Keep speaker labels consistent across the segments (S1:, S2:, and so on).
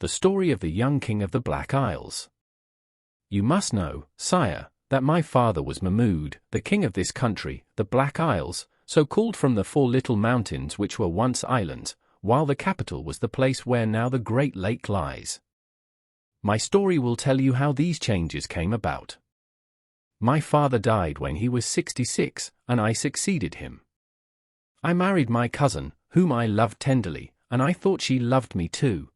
S1: The story of the young king of the Black Isles. You must know, sire, that my father was Mahmud, the king of this country, the Black Isles, so called from the 4 little mountains which were once islands, while the capital was the place where now the great lake lies. My story will tell you how these changes came about. My father died when he was 66, and I succeeded him. I married my cousin, whom I loved tenderly, and I thought she loved me too.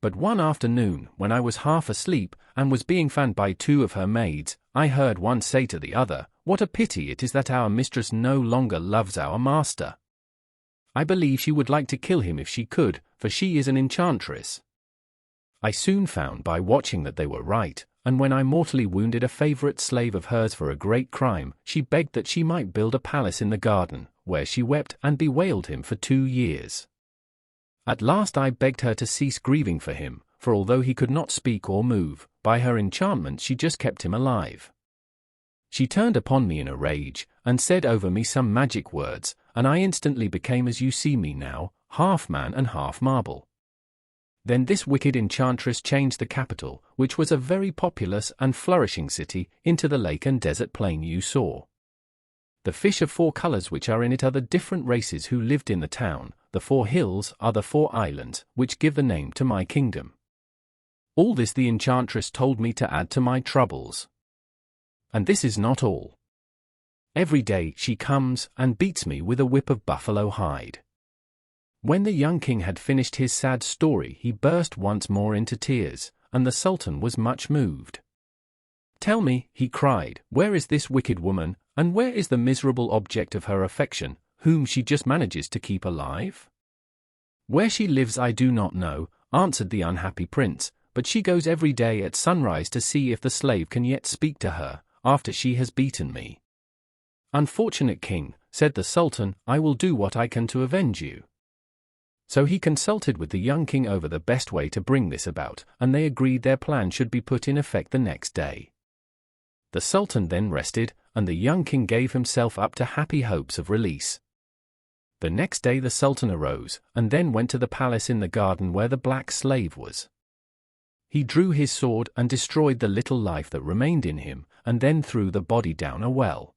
S1: But one afternoon, when I was half asleep, and was being fanned by 2 of her maids, I heard one say to the other, "What a pity it is that our mistress no longer loves our master. I believe she would like to kill him if she could, for she is an enchantress." I soon found by watching that they were right, and when I mortally wounded a favorite slave of hers for a great crime, she begged that she might build a palace in the garden, where she wept and bewailed him for 2 years. At last I begged her to cease grieving for him, for although he could not speak or move, by her enchantment she just kept him alive. She turned upon me in a rage, and said over me some magic words, and I instantly became as you see me now, half man and half marble. Then this wicked enchantress changed the capital, which was a very populous and flourishing city, into the lake and desert plain you saw. The fish of 4 colors which are in it are the different races who lived in the town. The 4 hills are the 4 islands, which give the name to my kingdom. All this the enchantress told me to add to my troubles. And this is not all. Every day she comes and beats me with a whip of buffalo hide. When the young king had finished his sad story, he burst once more into tears, and the Sultan was much moved. "Tell me," he cried, "where is this wicked woman, and where is the miserable object of her affection, whom she just manages to keep alive?" "Where she lives I do not know," answered the unhappy prince, "but she goes every day at sunrise to see if the slave can yet speak to her, after she has beaten me." "Unfortunate king," said the Sultan, "I will do what I can to avenge you." So he consulted with the young king over the best way to bring this about, and they agreed their plan should be put in effect the next day. The Sultan then rested, and the young king gave himself up to happy hopes of release. The next day the Sultan arose, and then went to the palace in the garden where the black slave was. He drew his sword and destroyed the little life that remained in him, and then threw the body down a well.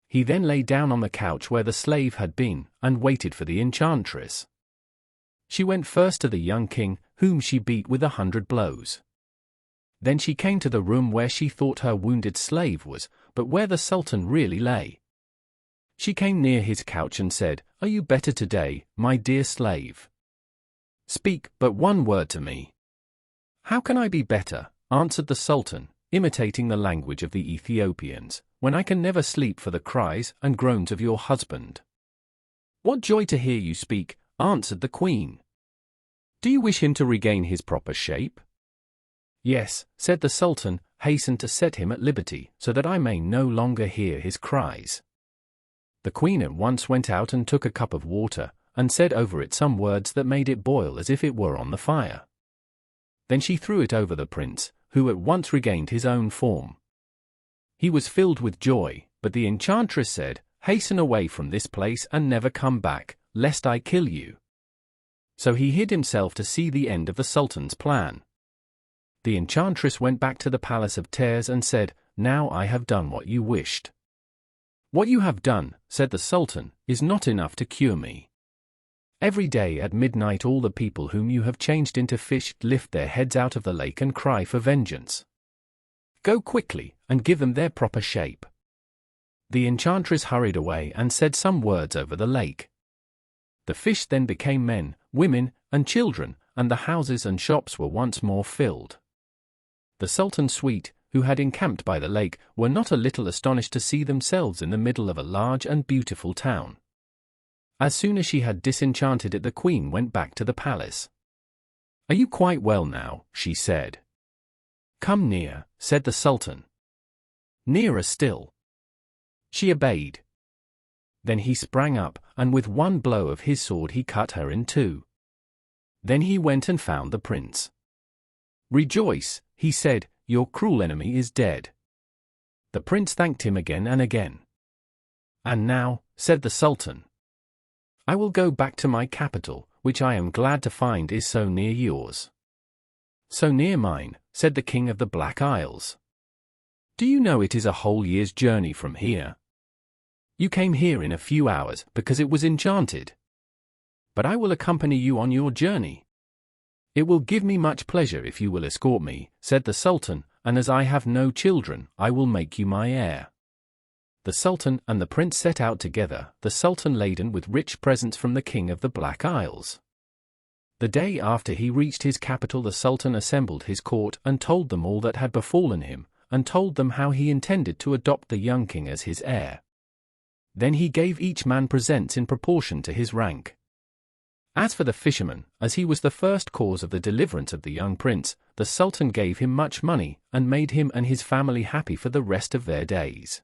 S1: He then lay down on the couch where the slave had been, and waited for the enchantress. She went first to the young king, whom she beat with 100 blows. Then she came to the room where she thought her wounded slave was, but where the Sultan really lay. She came near his couch and said, "Are you better today, my dear slave? Speak but one word to me." "How can I be better," answered the Sultan, imitating the language of the Ethiopians, "when I can never sleep for the cries and groans of your husband?" "What joy to hear you speak," answered the queen. "Do you wish him to regain his proper shape?" "Yes," said the Sultan, "hasten to set him at liberty, so that I may no longer hear his cries." The queen at once went out and took a cup of water, and said over it some words that made it boil as if it were on the fire. Then she threw it over the prince, who at once regained his own form. He was filled with joy, but the enchantress said, "Hasten away from this place and never come back, lest I kill you." So he hid himself to see the end of the Sultan's plan. The enchantress went back to the palace of Tears and said, "Now I have done what you wished." "What you have done," said the Sultan, "is not enough to cure me. Every day at midnight all the people whom you have changed into fish lift their heads out of the lake and cry for vengeance. Go quickly, and give them their proper shape." The enchantress hurried away and said some words over the lake. The fish then became men, women, and children, and the houses and shops were once more filled. The Sultan's suite, who had encamped by the lake, were not a little astonished to see themselves in the middle of a large and beautiful town. As soon as she had disenchanted it, the queen went back to the palace. "Are you quite well now?" she said. "Come near," said the Sultan. "Nearer still." She obeyed. Then he sprang up, and with one blow of his sword he cut her in 2. Then he went and found the prince. "Rejoice," he said, "your cruel enemy is dead." The prince thanked him again and again. "And now," said the Sultan, "I will go back to my capital, which I am glad to find is so near yours." "So near mine," said the king of the Black Isles. "Do you know it is a whole year's journey from here? You came here in a few hours because it was enchanted. But I will accompany you on your journey." "It will give me much pleasure if you will escort me," said the Sultan, "and as I have no children, I will make you my heir." The Sultan and the prince set out together, the Sultan laden with rich presents from the king of the Black Isles. The day after he reached his capital, the Sultan assembled his court and told them all that had befallen him, and told them how he intended to adopt the young king as his heir. Then he gave each man presents in proportion to his rank. As for the fisherman, as he was the first cause of the deliverance of the young prince, the Sultan gave him much money and made him and his family happy for the rest of their days.